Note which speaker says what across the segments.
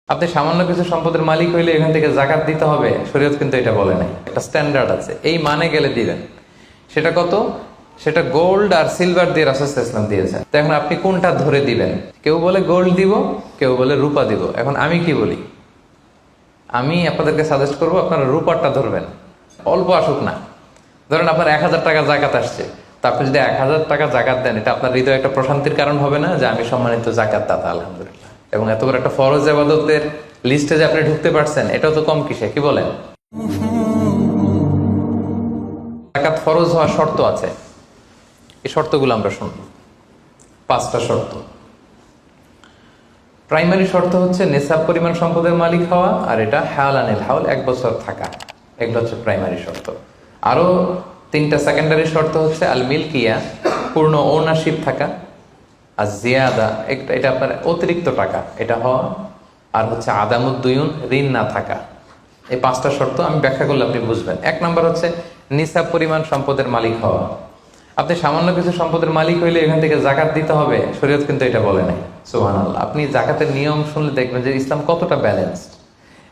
Speaker 1: আপনি সামান্য কিছু সম্পদের মালিক হইলে এখান থেকে জাকাত দিতে হবে, শরীয়ত কিন্তু এটা বলে নাই। একটা স্ট্যান্ডার্ড আছে, এই মানে গেলে দিবেন। সেটা কত? সেটা গোল্ড আর সিলভার দিয়ে রাসূল সাল্লাল্লাহু আলাইহি ওয়াসাল্লাম দিয়েছেন। তো এখন আপনি কোনটা ধরে দিবেন? কেউ বলে গোল্ড দিব, কেউ বলে রূপা দিব। এখন আমি কি বলি? আমি আপনাদেরকে সাজেস্ট করবো আপনারা রূপারটা ধরবেন। অল্প আসুক না, ধরেন আপনার 1000 টাকা জাকাত আসছে, তা আপনি যদি 1000 টাকা জাকাত দেন, এটা আপনার হৃদয়ে একটা প্রশান্তির কারণ হবে না যে আমি সম্মানিত জাকাত দাতা, আলহামদুলিল্লাহ। এবং এত বড় একটা ফরজ ইবাদতের লিস্টে যে আপনি ঢুকতে পারছেন, এটাও তো কম কিসে, কি বলেন? জাকাত ফরজ হওয়ার শর্ত আছে, এই শর্তগুলো আমরা শুনব। 5টা শর্ত। প্রাইমারি শর্ত হচ্ছে নেসাব পরিমাণ সম্পদের মালিক হওয়া, আর এটা হাওলানিল হাওল, 1 বছর থাকা। এগুলো হচ্ছে প্রাইমারি শর্ত। আরো 3টা সেকেন্ডারি শর্ত হচ্ছে আল মিলকিয়া, পূর্ণ ওনারশিপ থাকা, আর জিয়াদা, এটা আপনার অতিরিক্ত টাকা এটা হওয়া, আর হচ্ছে আদামুদ্দুয়ুন, ঋণ না থাকা। এই 5টা শর্ত আমি ব্যাখ্যা করলে আপনি বুঝবেন। 1 নম্বর হচ্ছে নিসাব পরিমাণ সম্পদের মালিক হওয়া। আপনি সামান্য কিছু সম্পদের মালিক হইলে এখান থেকে জাকাত দিতে হবে, শরীয়ত কিন্তু এটা বলে নাই। সুবহানাল্লাহ। আপনি জাকাতের নিয়ম শুনলে দেখবেন যে ইসলাম কতটা ব্যালেন্সড।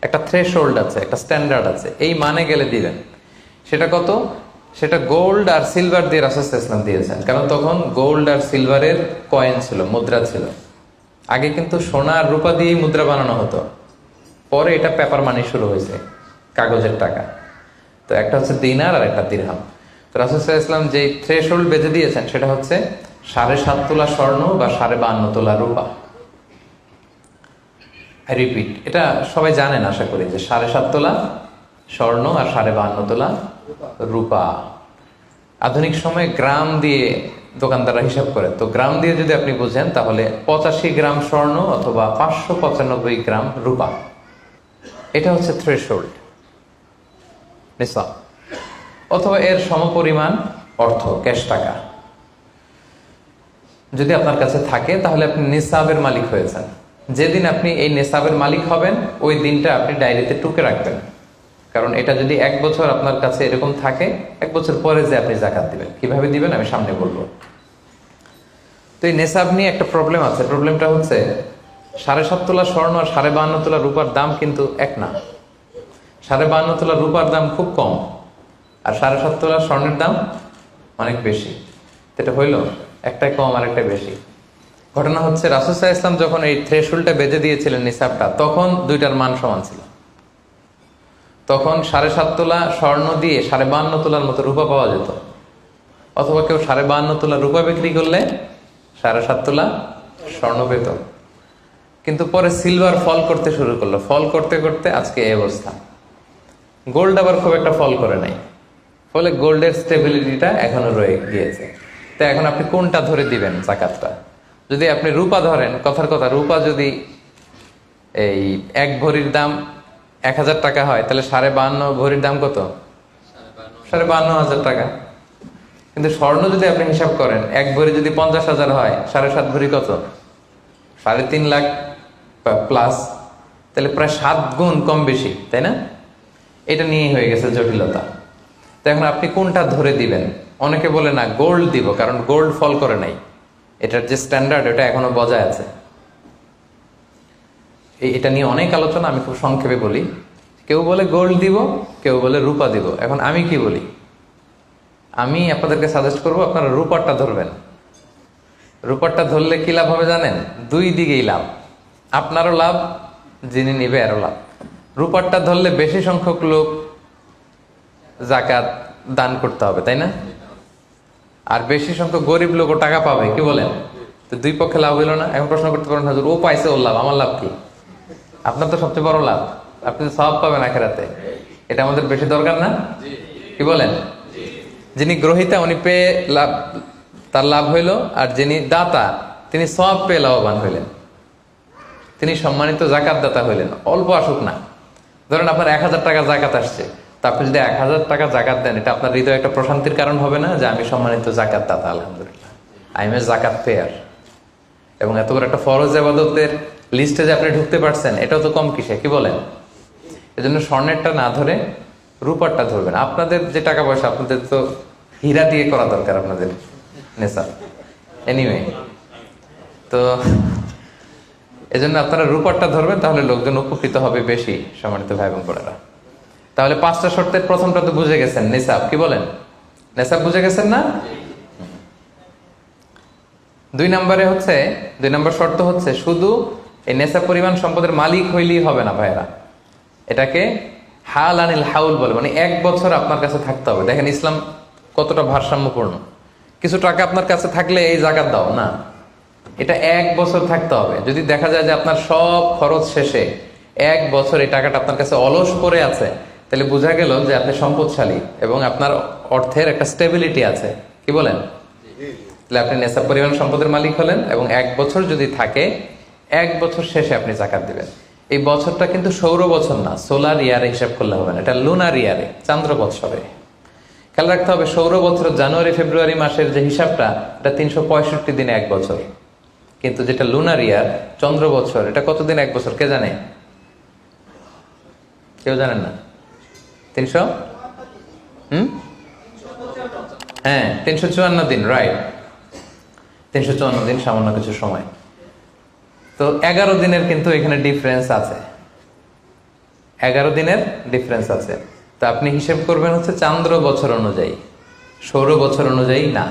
Speaker 1: একটা থ্রেশহোল্ড আছে, একটা স্ট্যান্ডার্ড আছে, এই মানে গেলে দিবেন। সেটা কত? সেটা গোল্ড আর সিলভার দিয়ে রাসূল সাল্লাল্লাহু আলাইহি ওয়াসাল্লাম দিয়েছেন। কারণ তখন গোল্ড আর সিলভারের কয়েন ছিল, মুদ্রা ছিল। আগে কিন্তু সোনা আর রূপা দিয়েই মুদ্রা বানানো হতো, পরে এটা পেপার মানি শুরু হয়েছে, কাগজের টাকা। তো একটা হচ্ছে দিনার আর একটা দিরহাম। তো রাসূল সাল্লাল্লাহু আলাইহি ওয়াসাল্লাম যে থ্রেশহোল্ড বেঁধে দিয়েছেন সেটা হচ্ছে 7.5 তোলা স্বর্ণ বা 52.5 তোলা রূপা। আই রিপিট, এটা সবাই জানেন আশা করি, যে 7.5 তোলা স্বর্ণ আর 52.5 তোলা রূপা। আধুনিক সময়ে গ্রাম দিয়ে দোকানদাররা হিসাব করে, তো গ্রাম দিয়ে যদি আপনি বুঝেন তাহলে 85 গ্রাম স্বর্ণ অথবা 595 গ্রাম রূপা, এটা হচ্ছে থ্রেশহোল্ড নিসাব। অথবা এর সমপরিমাণ অর্থ, ক্যাশ টাকা যদি আপনার কাছে থাকে, তাহলে আপনি নিসাবের মালিক হয়েছেন। যেদিন আপনি এই নিসাবের মালিক হবেন, ওই দিনটা আপনি ডায়েরিতে টুকে রাখবেন। কারণ এটা যদি 1 বছর আপনার কাছে এরকম থাকে, 1 বছর পরে যে আপনি জাকাত দিবেন, কিভাবে দিবেন আমি সামনে বলবো। তো এই নেসাব নিয়ে একটা প্রবলেম আছে। প্রবলেমটা হচ্ছে 7.5 তোলা স্বর্ণ আর 52.5 তোলা রূপার দাম কিন্তু এক না। 52.5 তোলা রূপার দাম খুব কম, আর 7.5 তোলা স্বর্ণের দাম অনেক বেশি। এটা হইল একটাই কম আর একটাই বেশি। ঘটনা হচ্ছে রাসূল সাল্লাল্লাহু আলাইহি ওয়াসাল্লাম যখন এই থ্রেশহোল্ডটা বেঁধে দিয়েছিলেন নিসাবটা, তখন দুইটার মান সমান ছিল। তখন 7.5 তোলা স্বর্ণ দিয়ে 52.5 তোলার মতো রূপা পাওয়া যেত, অথবা কেউ 52.5 তোলা রূপা বিক্রি করলে 7.5 তোলা স্বর্ণ পেত। কিন্তু পরে সিলভার ফল করতে শুরু করলো, ফল করতে করতে আজকে এই অবস্থা। গোল্ড আবার খুব একটা ফল করে নাই, ফলে গোল্ডের স্টেবিলিটিটা এখনো রয়ে গিয়েছে। তো এখন আপনি কোনটা ধরে দিবেন জাকাতটা? যদি আপনি রূপা ধরেন, কথার কথা, রূপা যদি এই 1 ভরির দাম 1000 টাকা হয়, তাহলে 52.5 ভরির দাম কত? 52,500 টাকা। কিন্তু স্বর্ণ যদি আপনি হিসাব করেন, 1 ভরি যদি 50,000 হয়, 7.5 ভরি কত? 3.5 লাখ প্লাস, তাহলে প্রায় 7 গুণ কম বেশি, তাই না? এটা নিয়ে হয়ে গেছে জটিলতা। তো এখন আপনি কোনটা ধরে দিবেন? অনেকে বলে না গোল্ড দিব, কারণ গোল্ড ফল করে নাই, এটার যে স্ট্যান্ডার্ড এটা এখনো বজায় আছে। এটা নিয়ে অনেক আলোচনা, আমি খুব সংক্ষেপে বলি। কেউ বলে গোল্ড দিব, কেউ বলে রূপা দিব। এখন আমি কি বলি? আমি আপনাদেরকে সাজেস্ট করবো আপনারা রূপারটা ধরবেন। রূপারটা ধরলে কি লাভ হবে জানেন? 2 দিকেই লাভ, আপনারও লাভ, যিনি নিবে আরও লাভ। রূপারটা ধরলে বেশি সংখ্যক লোক জাকাত দান করতে হবে, তাই না? আর বেশি সংখ্যক গরিব লোকও টাকা পাবে, কি বলেন? তো 2 পক্ষে লাভ হইল না? এখন প্রশ্ন করতে পারেন, হুজুর ও পাইছে ওর লাভ, আমার লাভ কি? আপনার তো সবচেয়ে বড় লাভ, আপনি তো সওয়াব পাবেন আখিরাতে। এটা আমাদের বেশি দরকার না? কি বলেন? যিনি গ্রহীতা উনি পেয়ে লাভ, তার লাভ হইল, আর যিনি দাতা তিনি সওয়াব পেয়ে লাভবান হইলেন, তিনি সম্মানিত জাকাত দাতা হইলেন। অল্প আসুক না, ধরেন আপনার 1000 টাকা জাকাত আসছে, তা আপনি যদি 1000 টাকা জাকাত দেন, এটা আপনার হৃদয়ে একটা প্রশান্তির কারণ হবে না যে আমি সম্মানিত জাকাত দাতা, আলহামদুলিল্লাহ, আই এম এ জাকাত পেয়ার। এবং এত বড় একটা ফরজ ইবাদতের লিস্টে যে আপনি ঢুকতে পারছেন, এটাও তো কম কিসে, কি বলেন? এজন্য স্বর্ণেরটা না ধরে রূপারটা ধরবেন। আপনাদের যে টাকা পয়সা, আপনাদের তো হীরা দিয়ে করা দরকার আপনাদের নেশা। এনিওয়ে, তো এজন্য আপনারা রূপারটা ধরবেন, তাহলে লোকজন উপকৃত হবে বেশি, সম্মানিত ভাই এবং বোনেরা। তাহলে 5টা শর্তের প্রথমটা তো বুঝে গেছেন, নিসাব। কি বলেন? নিসাব বুঝে গেছেন না? 2 নম্বর শর্ত হচ্ছে শুধু এই নেশাব পরিমাণ সম্পদের মালিক হইলেই হবে না ভাইরা, এটাকে হাল আনিল হাউল বলে, মানে 1 বছর আপনার কাছে থাকতে হবে। দেখেন ইসলাম কতটা ভারসাম্যপূর্ণ। কিছু টাকা আপনার কাছে থাকলে এই জাকাত দাও না, এটা 1 বছর থাকতে হবে। যদি দেখা যায় যে আপনার সব খরচ শেষে 1 বছর এই টাকাটা আপনার কাছে অলস পড়ে আছে, তাহলে বোঝা গেল যে আপনি সম্পদশালী এবং আপনার অর্থের একটা স্টেবিলিটি আছে। কি বলেন? তাহলে আপনি নেশাব পরিমাণ সম্পদের মালিক হলেন, এবং 1 বছর যদি থাকে, 1 বছর শেষে আপনি জাকাত দিবেন। এই বছরটা কিন্তু সৌর বছর না, সোলার ইয়ারে হিসাব করলে হবে না, এটা লুনার ইয়ারে, চান্দ্র বৎসরে। খেয়াল রাখতে হবে, সৌর বছর জানুয়ারি ফেব্রুয়ারি মাসের যে হিসাবটা, এটা 365 দিনে 1 বছর। কিন্তু যেটা লুনার ইয়ার, চন্দ্র বছর, এটা কতদিন 1 বছর কে জানে? কেউ জানেন না? 300 হ্যাঁ 354 দিন, রাইট। 354 দিন, সামান্য কিছু সময়। তো 11 দিনের কিন্তু এখানে ডিফারেন্স আছে, 11 দিনের ডিফারেন্স আছে। তো আপনি হিসেব করবেন হচ্ছে চান্দ্র বছর অনুযায়ী, সৌর বছর অনুযায়ী না।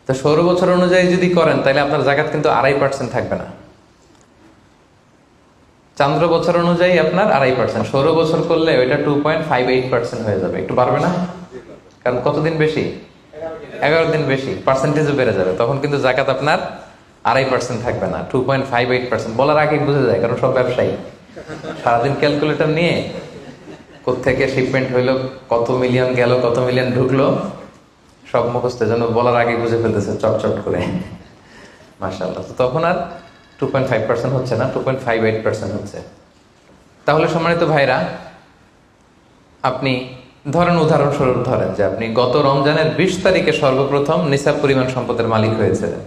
Speaker 1: তো সৌর বছর অনুযায়ী যদি করেন, তাহলে আপনার জাকাত কিন্তু 2.5% থাকবে না। চান্দ্র বছর অনুযায়ী আপনার 2.5%, সৌর বছর করলে ওইটা 2.58% হয়ে যাবে। একটু বাড়বে না? কারণ কতদিন বেশি? 11 দিন বেশি, পার্সেন্টেজও বেড়ে যাবে। তখন কিন্তু জাকাত আপনার 2.5% থাকবে না, 2.58%। বলার আগেই বুঝে যায়, কারণ সব ব্যবসায়ী সারাদিন ক্যালকুলেটর নিয়ে কোত্থেকে শিপমেন্ট হইলো, কত মিলিয়ন গেল, কত মিলিয়ন ঢুকলো, সব মুখস্থ, যেন বলার আগে বুঝে ফেলতেছে চটচট করে, মাশাআল্লাহ। তো তখন আর 2.5% হচ্ছে না, 2.58% হচ্ছে। তাহলে সম্মানিত ভাইরা, আপনি ধরেন, উদাহরণস্বরূপ ধরেন যে আপনি গত রমজানের 20 তারিখে সর্বপ্রথম নিসাব পরিমাণ সম্পদের মালিক হয়েছিলেন।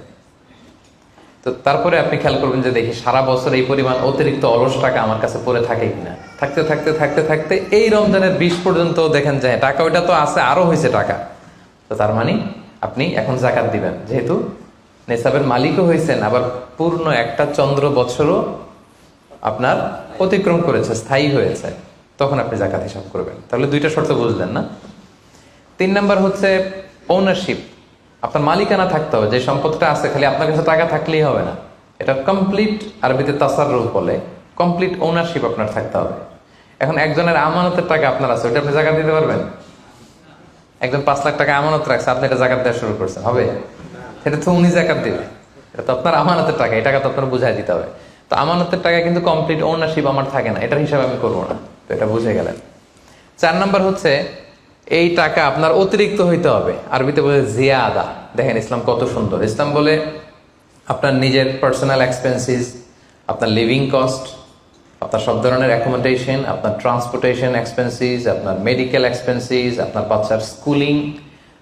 Speaker 1: তো তারপরে আপনি খেয়াল করবেন যে দেখি সারা বছর এই পরিমাণ অতিরিক্ত অলস টাকা আমার কাছে পড়ে থাকে কিনা। থাকতে থাকতে থাকতে থাকতে এই রমজানের 20 পর্যন্ত দেখেন যে টাকা ওইটা তো আছে, আরো হয়েছে টাকা। তো তার মানে আপনি এখন জাকাত দিবেন, যেহেতু নেসাবের মালিকও হয়েছেন, আবার পূর্ণ একটা চন্দ্র বছরও আপনার অতিক্রম করেছে, স্থায়ী হয়েছে, তখন আপনি জাকাত হিসাব করবেন। তাহলে 2টা শর্ত বুঝলেন না? 3 নাম্বার হচ্ছে ওনারশিপ। আপনার মালিকানা থাকতে হবে, যে সম্পদটা আছে খালি আপনার কাছে টাকা থাকলেই হবে না, এটা কমপ্লিট, আরবিতে তাসাররুফ বলে, কমপ্লিট ওনারশিপ আপনার থাকতে হবে। এখন একজনের আমানতের টাকা আপনার আছে, ওটা আপনি জাকাত দিতে পারবেন? একজন 5 লাখ টাকা আমানত রাখছে, আপনি এটা জাকাত দেওয়া শুরু করছেন, হবে? সেটা তো উনি জাকাত দিবে, এটা তো আপনার আমানতের টাকা, এই টাকা তো আপনার বুঝাই দিতে হবে। তো আমানতের টাকা কিন্তু কমপ্লিট ওনারশিপ আমার থাকে না, এটার হিসাব আমি করবো না। তো এটা বুঝে গেলেন। 4 নাম্বার হচ্ছে এই টাকা আপনার অতিরিক্ত হইতে হবে, আরবিতে বলে জিয়াদা। দেখেন ইসলাম কত সুন্দর। ইসলাম বলে আপনার নিজের পার্সোনাল এক্সপেন্সিস, আপনার লিভিং কস্ট, আপনার সব ধরনের অ্যাকোমোডেশন, আপনার ট্রান্সপোর্টেশন এক্সপেন্সিস, আপনার মেডিকেল এক্সপেন্সিস, আপনার বাচ্চার স্কুলিং,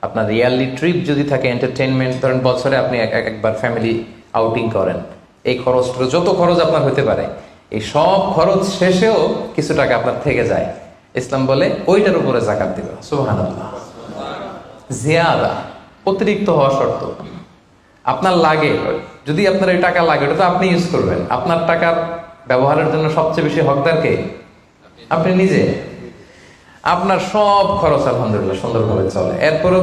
Speaker 1: আপনার ইয়ারলি ট্রিপ যদি থাকে, এন্টারটেনমেন্ট, ধরেন বছরে আপনি একবার ফ্যামিলি আউটিং করেন, এই খরচটা, যত খরচ আপনার হতে পারে, এই সব খরচ শেষেও কিছু টাকা আপনার থেকে যায়, ইসলাম বলে ওইটার উপরে জাকাত দিবে। সুবহানাল্লাহ। জিয়াদা, অতিরিক্ত হওয়া শর্ত। আপনার লাগে, যদি আপনার এই টাকা লাগে, ওটা তো আপনি ইউজ করবেন। আপনার টাকার ব্যবহারের জন্য সবচেয়ে বেশি হকদার কে? আপনি নিজে। আপনার সব খরচ আলহামদুলিল্লাহ সুন্দরভাবে চলে, এরপরও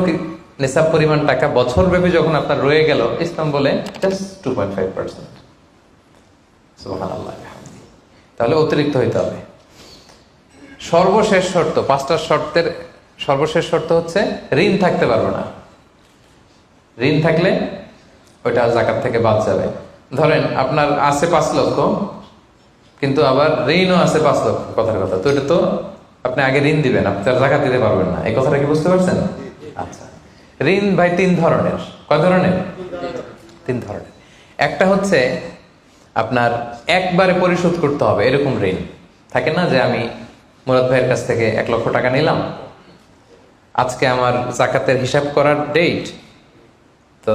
Speaker 1: নিসাব পরিমাণ টাকা বছর ব্যাপী যখন আপনার রয়ে গেল, ইসলাম বলে জাস্ট 2.5%। সুবহানাল্লাহ। তাহলে অতিরিক্ত হইতে হবে। সর্বশেষ শর্ত, 5টা শর্তের সর্বশেষ শর্ত হচ্ছে ঋণ থাকতে পারবে না। ঋণ থাকলে ওইটা জাকাত থেকে বাদ যাবে। ধরেন আপনার আছে 5 লক্ষ, কিন্তু আবার ঋণও আছে 5 লক্ষ, কথার কথা। তো এটা তো আপনি আগে ঋণ দিবেন, আপনি তার জাকাত দিতে পারবেন না, এই কথাটা কি বুঝতে পারছেন? আচ্ছা, ঋণ ভাই 3 ধরনের। কয় ধরনের? 3 ধরনের। একটা হচ্ছে আপনার একবারে পরিশোধ করতে হবে, এরকম ঋণ থাকে না, যে আমি মুরাদ ভাইয়ের কাছ থেকে 1 লক্ষ টাকা নিলাম, আজকে আমার জাকাতের হিসাব করার ডেট, তো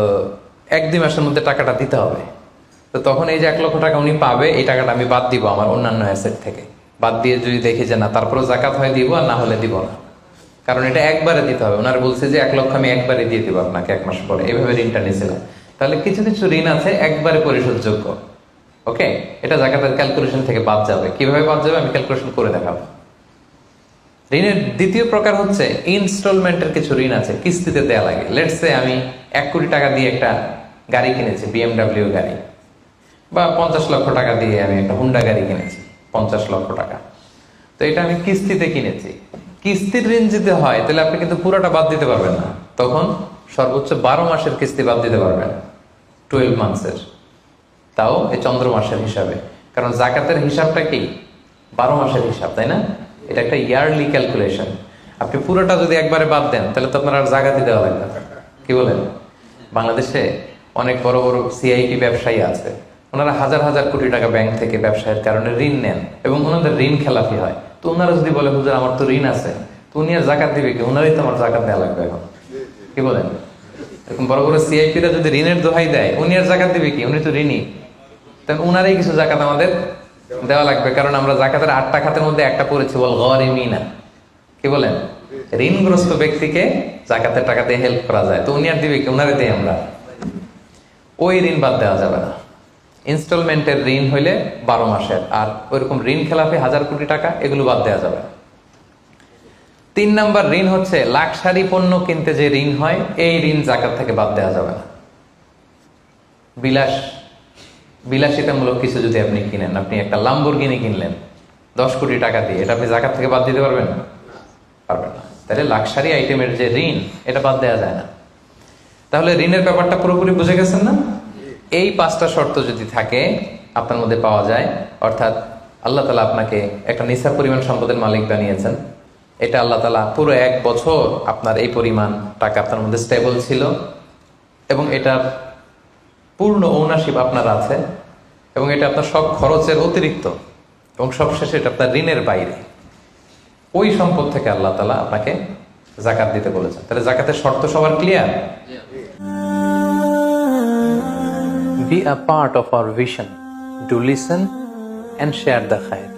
Speaker 1: 1-2 মাসের মধ্যে টাকাটা দিতে হবে। তো তখন এই যে 1 লক্ষ টাকা উনি পাবে, এই টাকাটা আমি বাদ দিব আমার অন্যান্য অ্যাসেট থেকে। বাদ দিয়ে যদি দেখি যে না, তারপরে জাকাত হয় দিব, আর না হলে দিব না, কারণ এটা একবারে দিতে হবে। ওনারা বলছে যে 1 লক্ষ আমি একবারে দিয়ে দিব আপনাকে 1 মাস পরে, এইভাবে ঋণটা নিয়েছিলাম। তাহলে কিছু কিছু ঋণ আছে একবারে পরিশোধযোগ্য, ওকে, এটা জাকাতের ক্যালকুলেশন থেকে বাদ যাবে। কিভাবে বাদ যাবে আমি ক্যালকুলেশন করে দেখাবো। ঋণের দ্বিতীয় প্রকার হচ্ছে ইনস্টলমেন্টের কিছু ঋণ আছে, কিস্তিতে দেয়া লাগে। লেটস সে আমি 1 কোটি টাকা দিয়ে একটা গাড়ি কিনেছি, BMW গাড়ি, বা 50 লক্ষ টাকা দিয়ে আমি একটা হুন্ডা গাড়ি কিনেছি, 50 লক্ষ টাকা। তো এটা আমি কিস্তিতে কিনেছি। কিস্তির ঋণ যদি হয় তাহলে আপনি কিন্তু পুরোটা বাদ দিতে পারবেন না, তখন সর্বোচ্চ 12 মাসের কিস্তি বাদ দিতে পারবেন, 12 মান্থসের, তাও এই চন্দ্র মাসের হিসাবে। কারণ জাকাতের হিসাবটা কি 12 মাসের হিসাব, তাই না? এটা একটা ইয়ারলি ক্যালকুলেশন। আপনি পুরোটা যদি একবারে বাদ দেন তাহলে তো আপনার আর জাকাতই দেওয়া লাগবে না। কি বলেন? বাংলাদেশে অনেক বড় বড় সিআইপি ব্যবসায়ী আছে, ওনারা হাজার হাজার কোটি টাকা ব্যাংক থেকে ব্যবসায়ের কারণে ঋণ নেন এবং ওনাদের ঋণ খেলাপি হয়। তো ওনারা যদি বলে হুজুর আমার তো ঋণ আছে, তো উনি আর জাকাত দিবে কি? ওনারই তো আমার জাকাত দেওয়া লাগবে এখন। কি বলেন? এরকম বড় বড় সিআইপিরা যদি ঋণের দোহাই দেয়, উনি আর জাকাত দিবে কি? উনি তো ঋণী। তাই ওনারই কিছু জাকাত আমাদের দেওয়া লাগবে, কারণ আমরা জাকাতের 8টা খাতের মধ্যে একটা পড়েছি, বল গরিমিনা। কি বলেন? ঋণগ্রস্ত ব্যক্তিকে জাকাতের টাকা দিয়ে হেল্প করা যায়, তো উনি আর দিবে কি? উনারে দেই আমরা। ওই ঋণ বাদ দেওয়া যাবে না। ইনস্টলমেন্টের ঋণ হইলে 12 মাসের, আর ওইরকম ঋণ খেলাপি 1000 কোটি টাকা, এগুলো বাদ দেওয়া যাবে। 3 নাম্বার ঋণ হচ্ছে লাক্সারি পণ্য কিনতে যে ঋণ হয়, এই ঋণ জাকাত থেকে বাদ দেওয়া যাবে না। বিলাসিতামূলক কিছু যদি আপনি কিনেন, আপনি একটা লাম্বরগিনি কিনলেন 10 কোটি টাকা দিয়ে, এটা আপনি জাকাত থেকে বাদ দিতে পারবেন? পারবেন না। তাহলে লাক্সারি আইটেমের যে ঋণ, এটা বাদ দেওয়া যায় না। তাহলে ঋণের ব্যাপারটা পুরোপুরি বুঝে গেছেন না? এই 5টা শর্ত যদি থাকে আপনার মধ্যে পাওয়া যায়, অর্থাৎ আল্লাহ তাআলা আপনাকে একটা নিসাব পরিমাণ সম্পদের মালিক বানিয়েছেন, এটা আল্লাহ তাআলা পুরো 1 বছর আপনার এই পরিমাণ টাকা আপনার মধ্যে স্টেবল ছিল, এবং এটার পূর্ণ ওনারশিপ আপনার আছে, এবং এটা আপনার সব খরচের অতিরিক্ত, এবং সবশেষে এটা আপনার ঋণের বাইরে। ওই সম্পদ থেকে আল্লাহ তাআলা আপনাকে জাকাত দিতে বলেছেন। তাহলে জাকাতের শর্ত সবার clear? Be a part of our vision. Do listen and share the khair.